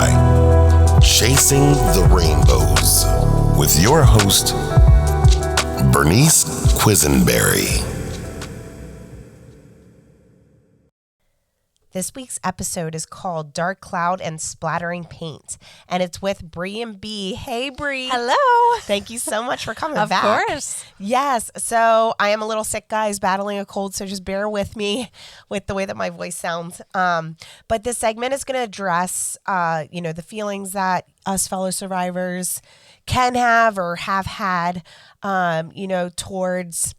by Chasing the Rainbows with your host, Bernice Quisenberry. This week's episode is called Dark Cloud and Splattering Paint, and it's with Bree and B. Hey, Bree. Hello. Thank you so much for coming Of back. course. Yes. So I am a little sick, guys, battling a cold, so just bear with me with the way that my voice sounds. But this segment is going to address, the feelings that us fellow survivors can have or have had, towards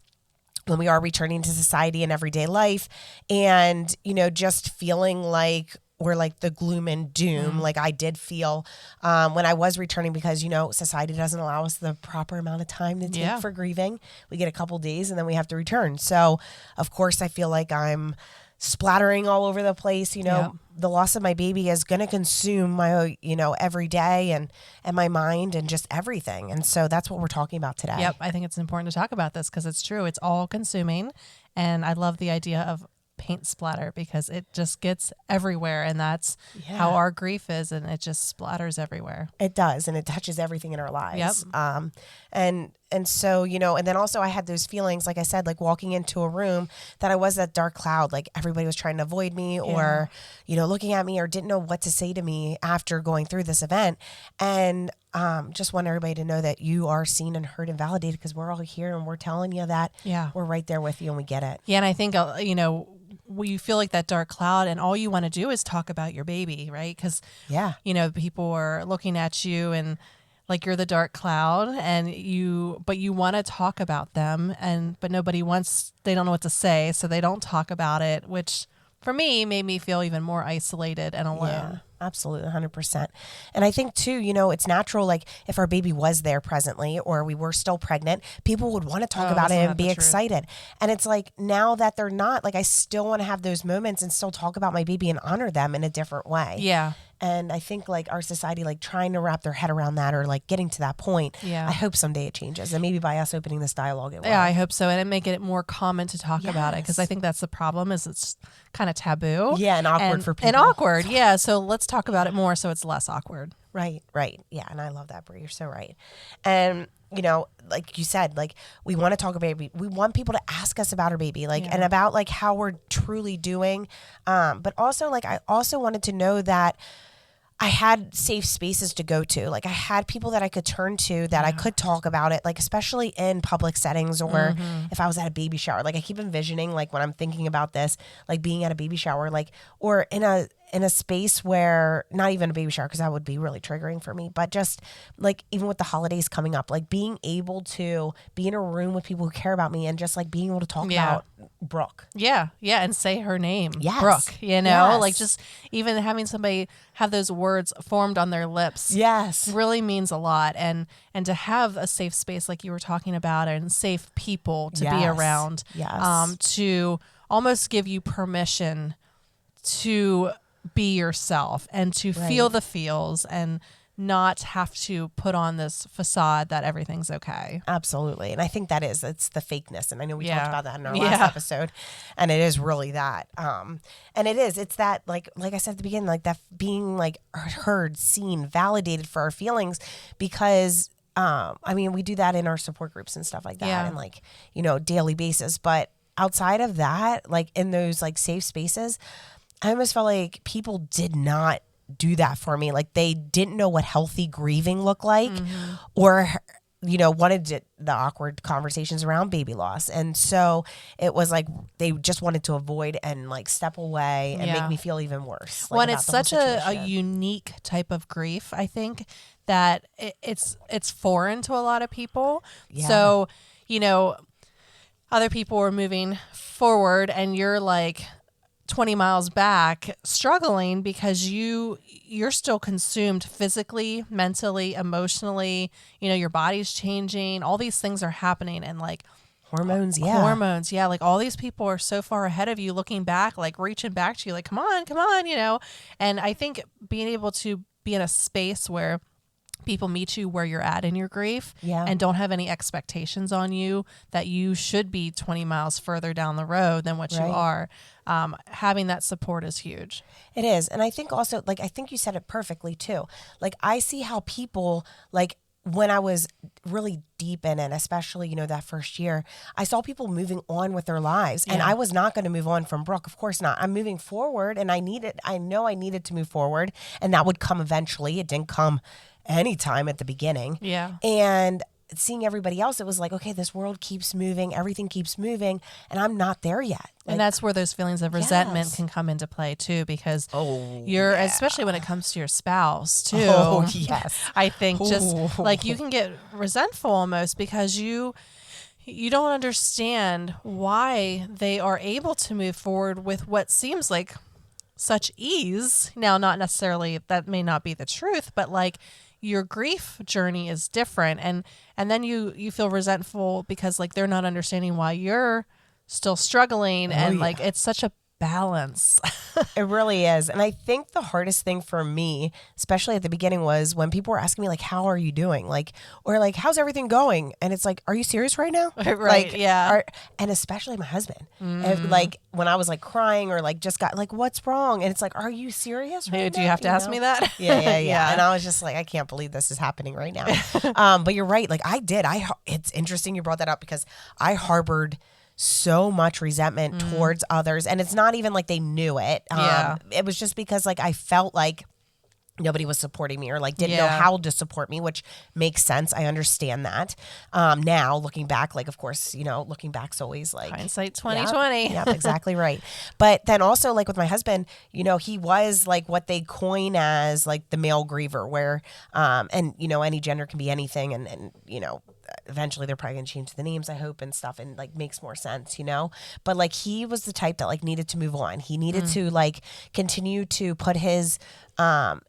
when we are returning to society and everyday life, and, just feeling like we're like the gloom and doom, like I did feel when I was returning, because, society doesn't allow us the proper amount of time to take for grieving. We get a couple days and then we have to return. So, of course, I feel like I'm splattering all over the place. The loss of my baby is going to consume my, every day and my mind and just everything. And so that's what we're talking about today. Yep. I think it's important to talk about this because it's true. It's all consuming. And I love the idea of paint splatter because it just gets everywhere. And that's how our grief is. And it just splatters everywhere. It does. And it touches everything in our lives. Yep. And so, and then also I had those feelings, like I said, like walking into a room that I was that dark cloud, like everybody was trying to avoid me or, looking at me or didn't know what to say to me after going through this event. And just want everybody to know that you are seen and heard and validated because we're all here and we're telling you that we're right there with you and we get it. Yeah. And I think, you feel like that dark cloud and all you want to do is talk about your baby, right? Because, people are looking at you and like you're the dark cloud but you want to talk about them but they don't know what to say. So they don't talk about it, which for me made me feel even more isolated and alone. Yeah, absolutely. 100%. And I think too, it's natural. Like if our baby was there presently or we were still pregnant, people would want to talk about it and be excited. And it's like, now that they're not, like, I still want to have those moments and still talk about my baby and honor them in a different way. Yeah. And I think like our society, like trying to wrap their head around that or like getting to that point. Yeah. I hope someday it changes. And maybe by us opening this dialogue, it will. Yeah, I hope so. And it make it more common to talk about it. Because I think that's the problem is it's kind of taboo. Yeah, and awkward for people. And awkward, yeah. So let's talk about it more so it's less awkward. Right. Yeah, and I love that, Brie. You're so right. And like you said, like we want to talk about baby. We want people to ask us about our baby, and about like how we're truly doing. But also like I also wanted to know that I had safe spaces to go to. Like I had people that I could turn to that I could talk about it, like especially in public settings or if I was at a baby shower. Like I keep envisioning like when I'm thinking about this, like being at a baby shower, like or in a space where not even a baby shower, because that would be really triggering for me, but just like even with the holidays coming up, like being able to be in a room with people who care about me and just like being able to talk about Brooke. Yeah. And say her name. Yes. Brooke, like just even having somebody have those words formed on their lips. Yes. Really means a lot. And to have a safe space like you were talking about and safe people to be around. Yes. To almost give you permission to be yourself and to feel the feels and not have to put on this facade that everything's okay. Absolutely. And I think it's the fakeness. And I know we talked about that in our last episode, and it is really that. And it's that, like I said at the beginning, like that being like heard, seen, validated for our feelings, because we do that in our support groups and stuff like that and like, daily basis. But outside of that, like in those like safe spaces, I almost felt like people did not do that for me. Like they didn't know what healthy grieving looked like or, wanted the awkward conversations around baby loss. And so it was like they just wanted to avoid and like step away and make me feel even worse. When it's such a unique type of grief, I think that it's foreign to a lot of people. Yeah. So, other people are moving forward and you're like 20 miles back struggling because you're still consumed physically, mentally, emotionally, your body's changing, all these things are happening and like hormones. Like all these people are so far ahead of you looking back, like reaching back to you, like, come on, and I think being able to be in a space where people meet you where you're at in your grief Yeah. and don't have any expectations on you that you should be 20 miles further down the road than what you Right. are. Having that support is huge. It is. And I think also, like, I think you said it perfectly too. Like, I see how people, like, when I was really deep in it, especially, you know, that first year, I saw people moving on with their lives. And Yeah. I was not going to move on from Brooke. Of course not. I'm moving forward, and I know I needed to move forward, and that would come eventually. It didn't come anytime at the beginning. Yeah. And seeing everybody else, it was like, okay, this world keeps moving, everything keeps moving, and I'm not there yet. And that's where those feelings of resentment Yes. can come into play too, because Oh, you're, yeah. especially when it comes to your spouse too. Oh, yes. I think just Ooh. like you can get resentful almost because you don't understand why they are able to move forward with what seems like such ease. Now, not necessarily, that may not be the truth, but like your grief journey is different. And then you feel resentful because like they're not understanding why you're still struggling. And yeah. like, it's such a balance. It really is. And I think the hardest thing for me, especially at the beginning, was when people were asking me, like, how are you doing? Like, or like, how's everything going? And it's like, are you serious right now? Right, Like, yeah. and especially my husband. And, like, when I was like crying or like just got like, what's wrong? And it's like, are you serious right Hey, now? do you have to ask me that? Yeah. Yeah. And I was just like, I can't believe this is happening right now. But you're right. Like, it's interesting you brought that up because I harbored so much resentment towards others, and it's not even like they knew it. Yeah. It was just because like I felt like nobody was supporting me or like didn't know Yeah. how to support me, which makes sense. I understand that. Now looking back, like, of course, you know, looking back's always like Hindsight 2020. Yep, exactly right. But then also like with my husband, you know, he was like what they coin as like the male griever, where and you know, any gender can be anything, and you know, eventually they're probably gonna change the names, I hope, and stuff, and like makes more sense, you know. But like he was the type that like needed to move on. He needed to like continue to put his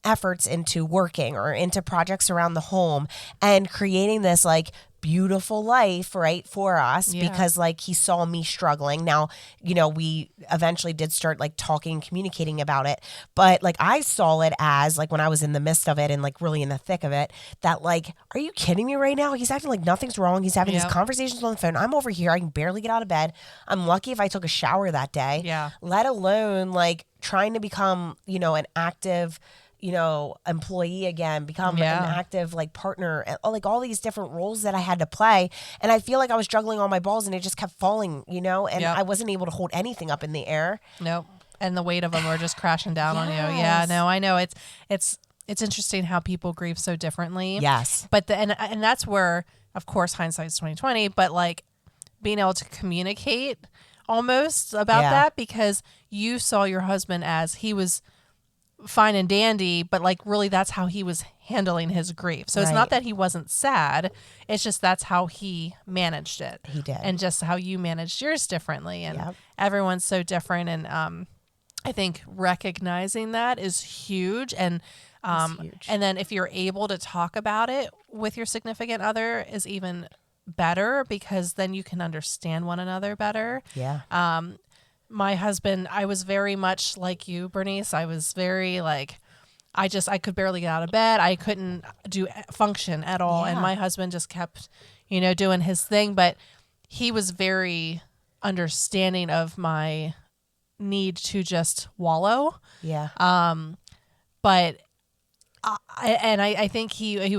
efforts into working or into projects around the home and creating this like beautiful life, right, for us. Yeah. Because like he saw me struggling. Now, you know, we eventually did start like talking, communicating about it, but like I saw it as like when I was in the midst of it and like really in the thick of it, that like, are you kidding me right now? He's acting like nothing's wrong. He's having Yep. these conversations on the phone. I'm over here. I can barely get out of bed. I'm lucky if I took a shower that day. Yeah. Let alone like trying to become, you know, an active, you know, employee again, become Yeah. an active like partner, like all these different roles that I had to play. And I feel like I was juggling all my balls and it just kept falling, you know, and Yep. I wasn't able to hold anything up in the air. Nope. And the weight of them are just crashing down on you. Yeah, Yes. no, I know. It's interesting how people grieve so differently. Yes. But and that's where, of course, hindsight's 2020, but like being able to communicate almost about Yeah. that, because you saw your husband as he was fine and dandy, but like really that's how he was handling his grief. So it's Right. not that he wasn't sad, it's just that's how he managed it. He did. And just how you managed yours differently. And Yep. everyone's so different. And I think recognizing that is huge. And huge. and then if you're able to talk about it with your significant other is even better, because then you can understand one another better. Yeah. My husband, I was very much like you, Bernice. I was very like, I could barely get out of bed. I couldn't function at all. And Yeah. my husband just kept, you know, doing his thing. But he was very understanding of my need to just wallow. Yeah. But I think he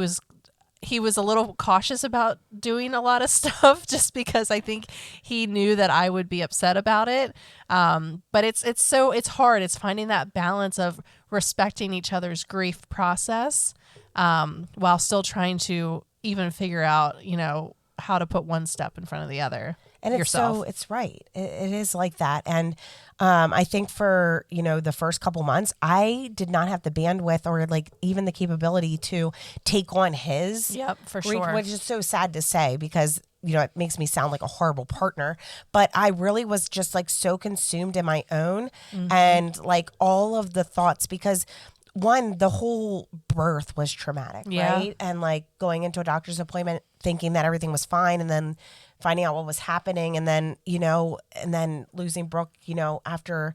was a little cautious about doing a lot of stuff, just because I think he knew that I would be upset about it. But it's hard. It's finding that balance of respecting each other's grief process, while still trying to even figure out, you know, how to put one step in front of the other. And it's yourself. it's right. It is like that. And I think for, you know, the first couple months, I did not have the bandwidth or like even the capability to take on his. Yep, for grief, sure. which is so sad to say because, you know, it makes me sound like a horrible partner. But I really was just like so consumed in my own and like all of the thoughts, because one, the whole birth was traumatic, Yeah. right? And like going into a doctor's appointment thinking that everything was fine, and then finding out what was happening, and then, you know, and then losing Brooke, you know, after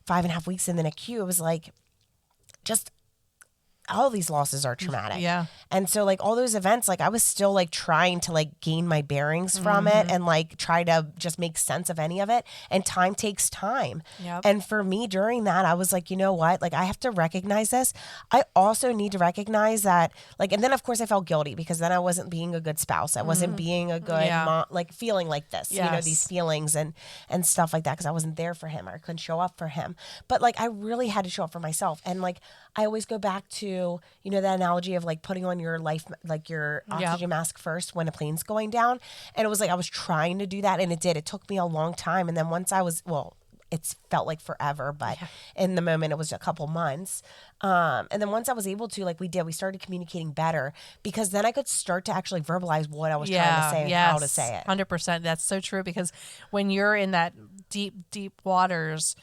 5.5 weeks in the NICU, it was like just all these losses are traumatic. Yeah. And so like all those events, like I was still like trying to like gain my bearings from it and like try to just make sense of any of it. And time takes time. Yep. And for me during that, I was like, you know what? Like I have to recognize this. I also need to recognize that like, and then of course I felt guilty because then I wasn't being a good spouse. I wasn't being a good mom, like feeling like this, you know, these feelings and stuff like that because I wasn't there for him or I couldn't show up for him. But like I really had to show up for myself. And like I always go back to, you know, that analogy of like putting on your life, like your oxygen mask first when a plane's going down. And it was like I was trying to do that and it did. It took me a long time. And then once I was, well, it's felt like forever, but in the moment it was a couple months. And then once I was able to, like we started communicating better because then I could start to actually verbalize what I was trying to say and how to say it. 100%. That's so true because when you're in that deep waters,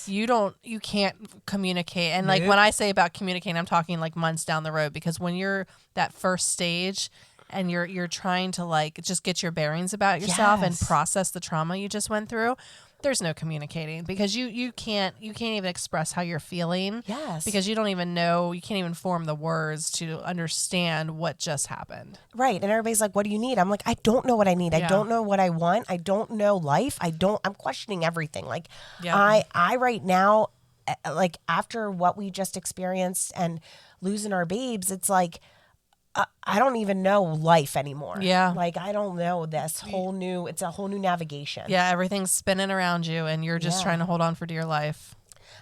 you can't communicate. And like when I say about communicating, I'm talking like months down the road because when you're that first stage and you're trying to like just get your bearings about yourself and process the trauma you just went through, there's no communicating because you can't even express how you're feeling. Because you don't even know, you can't even form the words to understand what just happened. Right. And everybody's like, what do you need? I'm like, I don't know what I need. I don't know what I want. I don't know life. I'm questioning everything. Like I right now, like after what we just experienced and losing our babes, it's like, I don't even know life anymore. Like I don't know it's a whole new navigation. Everything's spinning around you and you're just trying to hold on for dear life.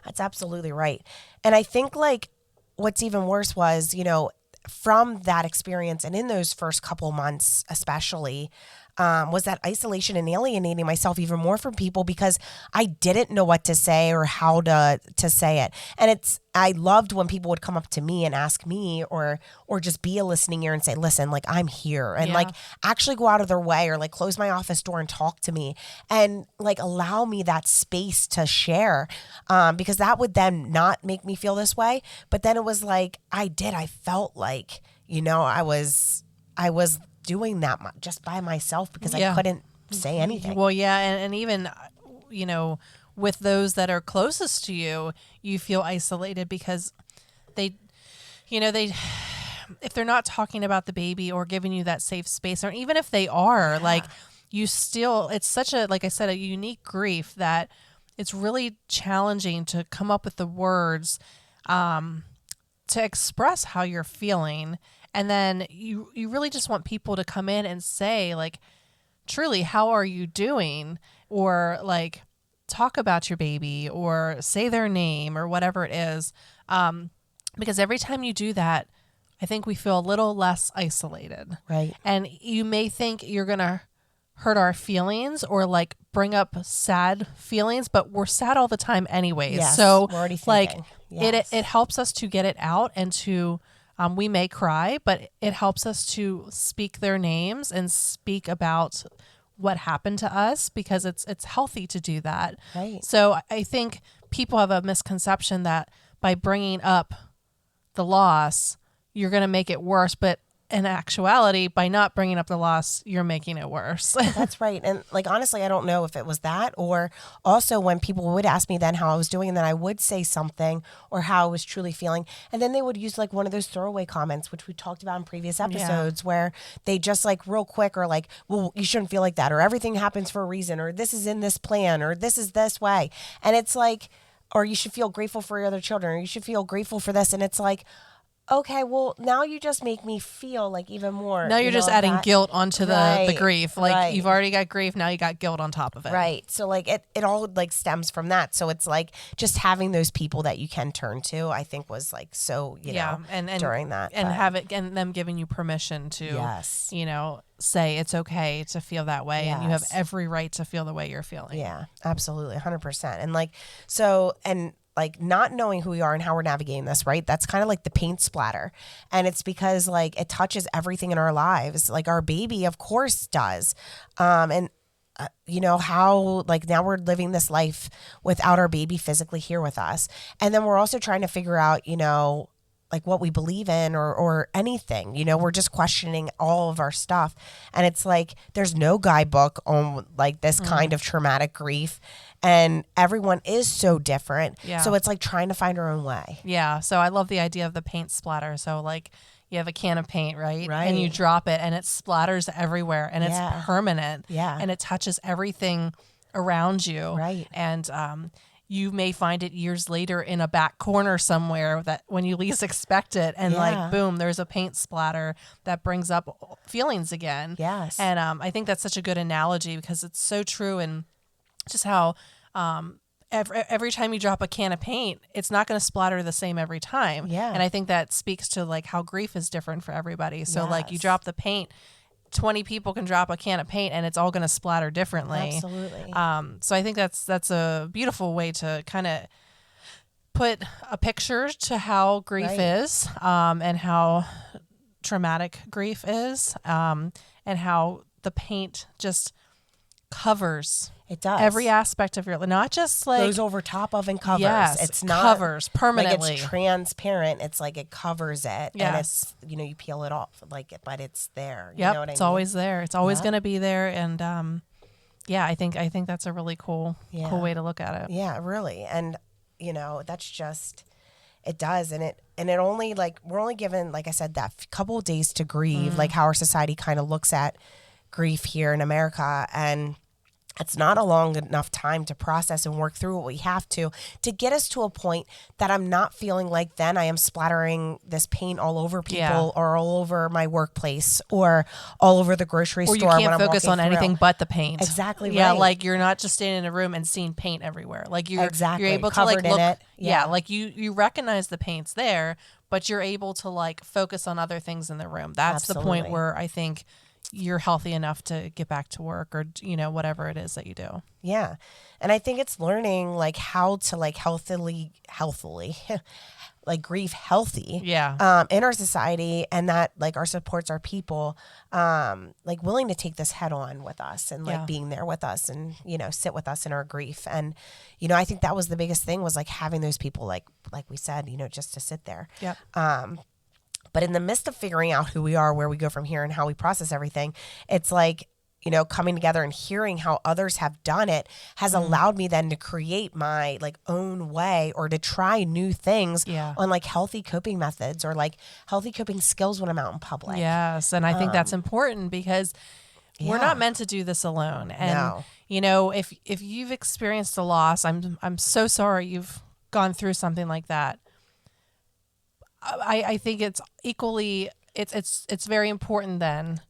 That's absolutely right. And I think like what's even worse was, you know, from that experience and in those first couple months, especially, was that isolation and alienating myself even more from people because I didn't know what to say or how to say it. And I loved when people would come up to me and ask me or just be a listening ear and say, listen, like I'm here and like actually go out of their way or like close my office door and talk to me and like allow me that space to share because that would then not make me feel this way. But then it was like, I felt like, you know, I was doing that just by myself because I couldn't say anything. Well, and even, you know, with those that are closest to you, you feel isolated because they, if they're not talking about the baby or giving you that safe space, or even if they are, like you still, it's such a, like I said, a unique grief that it's really challenging to come up with the words to express how you're feeling. And then you really just want people to come in and say, like, truly, how are you doing? Or, like, talk about your baby or say their name or whatever it is. Because every time you do that, I think we feel a little less isolated. Right. And you may think you're going to hurt our feelings or, like, bring up sad feelings, but we're sad all the time anyways. Yes, so, we're already thinking. Like, it helps us to get it out and to... we may cry, but it helps us to speak their names and speak about what happened to us because it's healthy to do that. Right. So I think people have a misconception that by bringing up the loss, you're going to make it worse. But in actuality, by not bringing up the loss, you're making it worse. That's right. And like, honestly, I don't know if it was that or also when people would ask me then how I was doing and then I would say something or how I was truly feeling. And then they would use like one of those throwaway comments, which we talked about in previous episodes where they just like real quick or like, well, you shouldn't feel like that or everything happens for a reason or this is in this plan or this is this way. And it's like, or you should feel grateful for your other children or you should feel grateful for this. And it's like, okay, well, now you just make me feel like even more. Now you're just adding guilt onto the grief. Like you've already got grief, now you got guilt on top of it. Right. So like it all like stems from that. So it's like just having those people that you can turn to, I think was like so, you know, and during that. And have it and them giving you permission to you know, say it's okay to feel that way and you have every right to feel the way you're feeling. Yeah, absolutely. 100%. And like so and like not knowing who we are and how we're navigating this, right? That's kind of like the paint splatter. And it's because like it touches everything in our lives. Like our baby, of course, does. You know, how like now we're living this life without our baby physically here with us. And then we're also trying to figure out, you know, like what we believe in or anything, you know, we're just questioning all of our stuff. And it's like, there's no guidebook on like this kind of traumatic grief and everyone is so different. Yeah. So it's like trying to find our own way. Yeah. So I love the idea of the paint splatter. So like, you have a can of paint, right? Right. And you drop it and it splatters everywhere and it's permanent. Yeah. And it touches everything around you. Right. And you may find it years later in a back corner somewhere that when you least expect it, and like boom, there's a paint splatter that brings up feelings again. Yes. And I think that's such a good analogy because it's so true, and just how every time you drop a can of paint, it's not going to splatter the same every time. Yeah. And I think that speaks to like how grief is different for everybody. So like you Yes. drop the paint, 20 people can drop a can of paint and it's all going to splatter differently. Absolutely. So I think that's a beautiful way to kind of put a picture to how grief is, and how traumatic grief is, and how the paint just covers It does. every aspect of your life, not just like goes over top of and covers. Yes, it's not covers permanently. Like it's transparent. It's like it covers it, and Yes. it's you peel it off like it, but it's there. You Yep, know what I it's mean? always there. It's always Yep. going to be there, and I think that's a really cool way to look at it. Yeah, really, and that's just it does, and it only like we're only given, like I said, that couple of days to grieve, like how our society kind of looks at grief here in America, and it's not a long enough time to process and work through what we have to get us to a point that I'm not feeling like then I am splattering this paint all over people or all over my workplace or all over the grocery Or store. you can't focus on anything but the paint. Exactly Yeah, right. like you're not just standing in a room and seeing paint everywhere. Like you're Exactly. able to Covered like in look. it. Yeah. Like you recognize the paint's there, but you're able to like focus on other things in the room. That's the point Absolutely. where I think you're healthy enough to get back to work or whatever it is that you do. Yeah. And I think it's learning like how to like healthily like grieve healthy in our society, and that like our supports our people like willing to take this head on with us and like being there with us and sit with us in our grief. And I think that was the biggest thing, was like having those people like we said, just to sit there. Yep. But in the midst of figuring out who we are, where we go from here, and how we process everything, it's like, coming together and hearing how others have done it has allowed me then to create my like own way, or to try new things on like healthy coping methods or like healthy coping skills when I'm out in public. Yes. And I think that's important because we're not meant to do this alone. And, if you've experienced a loss, I'm so sorry you've gone through something like that. I think it's equally, it's very important then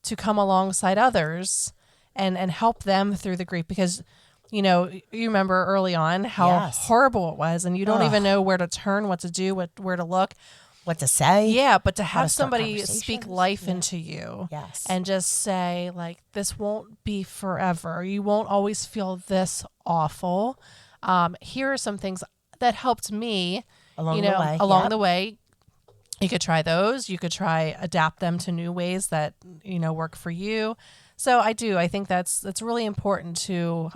to come alongside others and help them through the grief, because, you remember early on how horrible it was, and you don't even know where to turn, what to do, where to look, what to say. Yeah. But to How have to start somebody speak life into you and just say like, this won't be forever. You won't always feel this awful. Here are some things that helped me along the way. You could try those. You could try adapt them to new ways that, work for you. So I think that's really important to,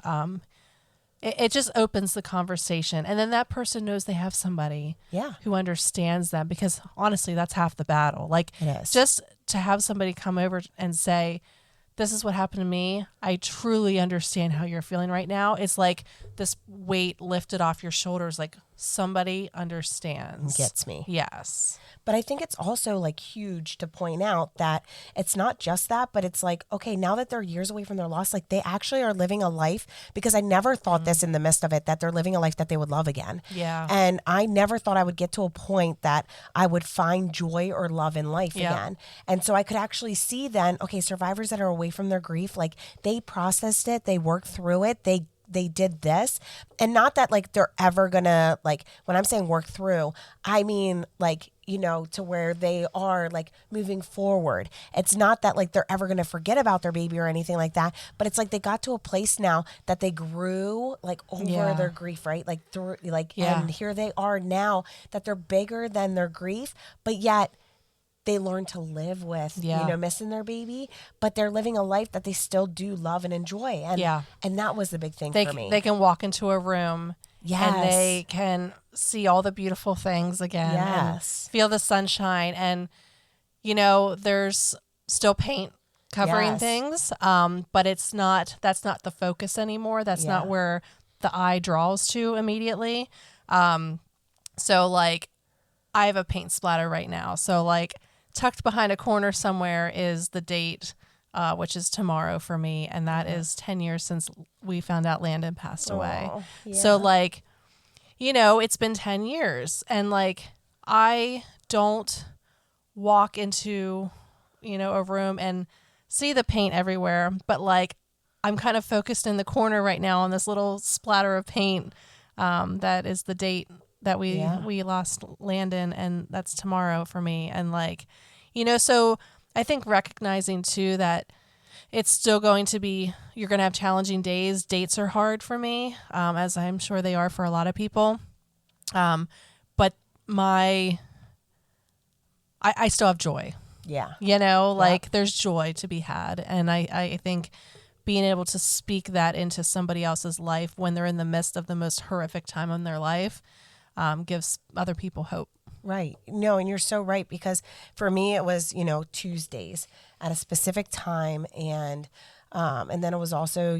it just opens the conversation. And then that person knows they have somebody who understands them, because honestly, that's half the battle. Like just to have somebody come over and say, this is what happened to me. I truly understand how you're feeling right now. It's like this weight lifted off your shoulders. Like somebody understands. Gets me. Yes. But I think it's also like huge to point out that it's not just that, but it's like, okay, now that they're years away from their loss, like they actually are living a life, because I never thought this in the midst of it, that they're living a life that they would love again. Yeah. And I never thought I would get to a point that I would find joy or love in life again. And so I could actually see then, okay, survivors that are away from their grief, like they processed it, they worked through it, they did this. And not that like they're ever gonna, like when I'm saying work through, I mean like, to where they are like moving forward. It's not that like they're ever gonna forget about their baby or anything like that, but it's like they got to a place now that they grew like over their grief, right? Like through and here they are now that they're bigger than their grief, but yet they learn to live with, missing their baby, but they're living a life that they still do love and enjoy. And that was the big thing for me. They can walk into a room and they can see all the beautiful things again and feel the sunshine. And, there's still paint covering things, but that's not the focus anymore. That's not where the eye draws to immediately. So like I have a paint splatter right now. So like, tucked behind a corner somewhere is the date, which is tomorrow for me. And that is 10 years since we found out Landon passed away. Yeah. So like, it's been 10 years and like, I don't walk into, a room and see the paint everywhere, but like, I'm kind of focused in the corner right now on this little splatter of paint. That is the date that we lost Landon, and that's tomorrow for me. And like, so I think recognizing too that it's still going to be, you're going to have challenging days. Dates are hard for me, as I'm sure they are for a lot of people. But I still have joy. Yeah. Like there's joy to be had. And I think being able to speak that into somebody else's life when they're in the midst of the most horrific time in their life gives other people hope. Right. No, and you're so right, because for me it was, Tuesdays at a specific time, and then it was also,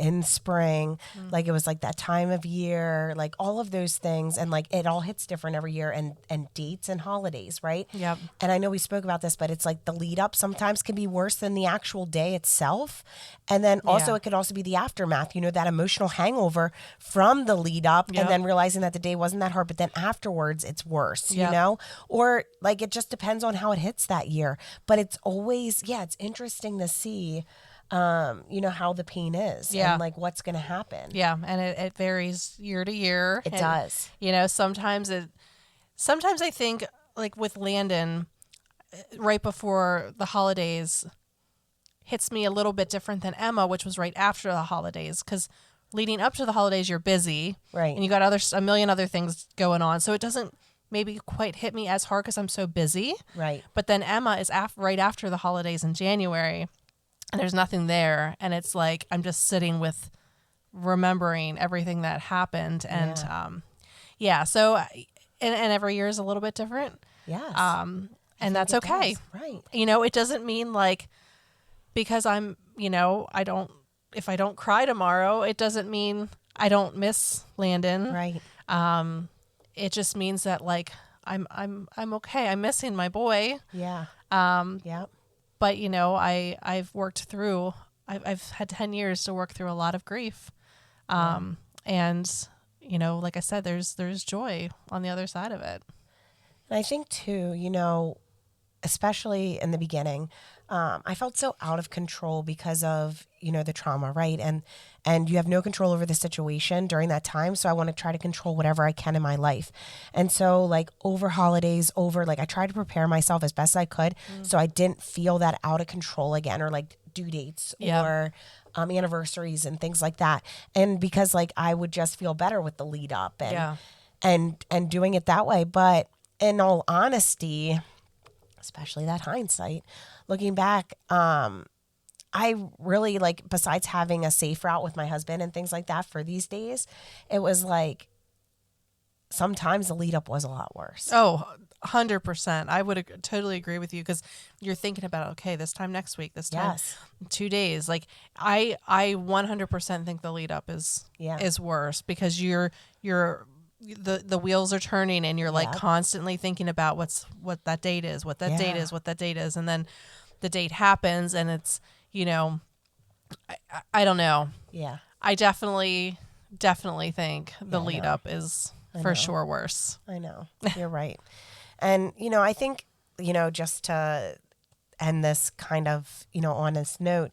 in spring, like it was like that time of year, like all of those things, and like it all hits different every year, and dates and holidays, right? Yep. And I know we spoke about this, but it's like the lead up sometimes can be worse than the actual day itself. And then also it could also be the aftermath, that emotional hangover from the lead up, and then realizing that the day wasn't that hard, but then afterwards it's worse, or like it just depends on how it hits that year. But it's always, it's interesting to see how the pain is and like what's going to happen. Yeah. And it varies year to year. It does. Sometimes I think like with Landon right before the holidays hits me a little bit different than Emma, which was right after the holidays. 'Cause leading up to the holidays, you're busy. Right. And you got a million other things going on. So it doesn't maybe quite hit me as hard 'cause I'm so busy. Right. But then Emma is right after the holidays in January. And there's nothing there. And it's like, I'm just sitting with remembering everything that happened. And, so, and every year is a little bit different. Yes. And that's okay. Right. It doesn't mean like, because I'm, if I don't cry tomorrow, it doesn't mean I don't miss Landon. Right. It just means that like, I'm okay. I'm missing my boy. Yeah. But, I've worked through, I've had 10 years to work through a lot of grief. And, like I said, there's joy on the other side of it. And I think too, especially in the beginning, I felt so out of control because of, the trauma, right? And you have no control over the situation during that time. So I want to try to control whatever I can in my life. And so like over holidays, I tried to prepare myself as best I could. So I didn't feel that out of control again, or like due dates or anniversaries and things like that. And because like I would just feel better with the lead up and doing it that way. But in all honesty, especially that hindsight, looking back, I really like, besides having a safe route with my husband and things like that for these days, it was like sometimes the lead up was a lot worse. Oh, 100%. I would totally agree with you, because you're thinking about, okay, this time next week, this time 2 days. Like I 100% think the lead up is worse, because the wheels are turning and you're like constantly thinking about what that date is, what that date is. And then the date happens and it's, I don't know. Yeah. I definitely think the lead up is for sure worse. I know. You're right. And, I think, just to end this kind of, on this note,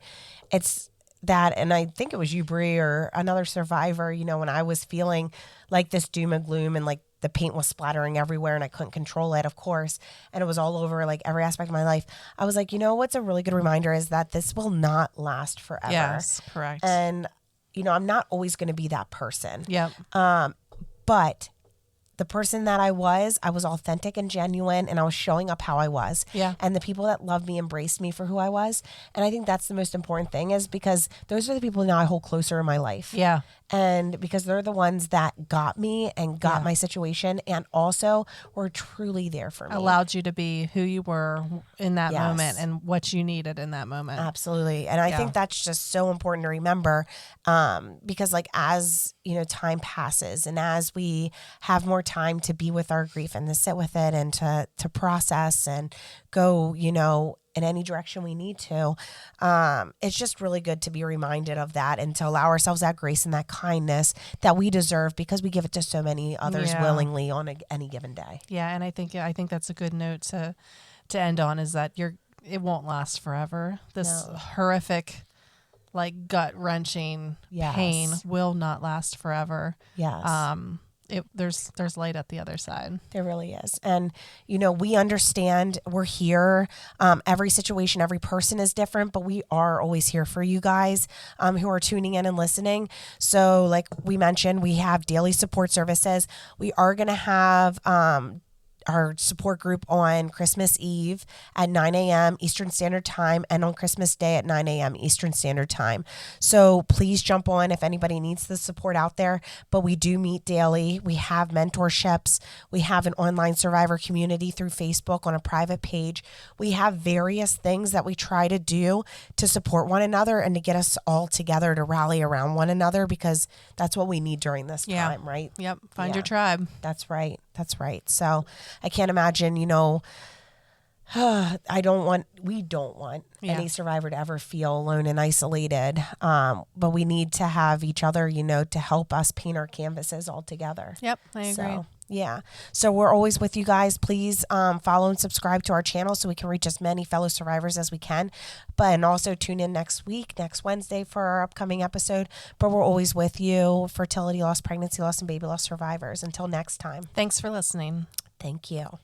it's that, and I think it was you, Bree, or another survivor, when I was feeling like this doom and gloom and like the paint was splattering everywhere and I couldn't control it, of course, and it was all over like every aspect of my life. I was like, what's a really good reminder is that this will not last forever. Yes, correct. And, I'm not always going to be that person. Yep. But the person that I was authentic and genuine, and I was showing up how I was. Yeah. And the people that loved me embraced me for who I was. And I think that's the most important thing, is because those are the people now I hold closer in my life. Yeah. And because they're the ones that got me and got my situation, and also were truly there for me. Allowed you to be who you were in that moment and what you needed in that moment. Absolutely. And I think that's just so important to remember, because like as, time passes and as we have more time to be with our grief and to sit with it and to process and go, in any direction we need to. It's just really good to be reminded of that and to allow ourselves that grace and that kindness that we deserve because we give it to so many others willingly on any given day. Yeah, and I think that's a good note to end on, is that it won't last forever. This horrific, like gut-wrenching pain will not last forever. Yes. There's light at the other side. There really is. And, we understand, we're here. Every situation, every person is different, but we are always here for you guys who are tuning in and listening. So like we mentioned, we have daily support services. We are going to have our support group on Christmas Eve at 9 a.m. Eastern Standard Time and on Christmas Day at 9 a.m. Eastern Standard Time. So please jump on if anybody needs the support out there. But we do meet daily. We have mentorships. We have an online survivor community through Facebook on a private page. We have various things that we try to do to support one another and to get us all together to rally around one another, because that's what we need during this time, right? Yep. Find your tribe. That's right. That's right. So I can't imagine, we don't want any survivor to ever feel alone and isolated. But we need to have each other, to help us paint our canvases all together. Yep. I agree. So, yeah. So we're always with you guys. Please follow and subscribe to our channel so we can reach as many fellow survivors as we can. And also tune in next Wednesday for our upcoming episode. But we're always with you, fertility loss, pregnancy loss, and baby loss survivors. Until next time. Thanks for listening. Thank you.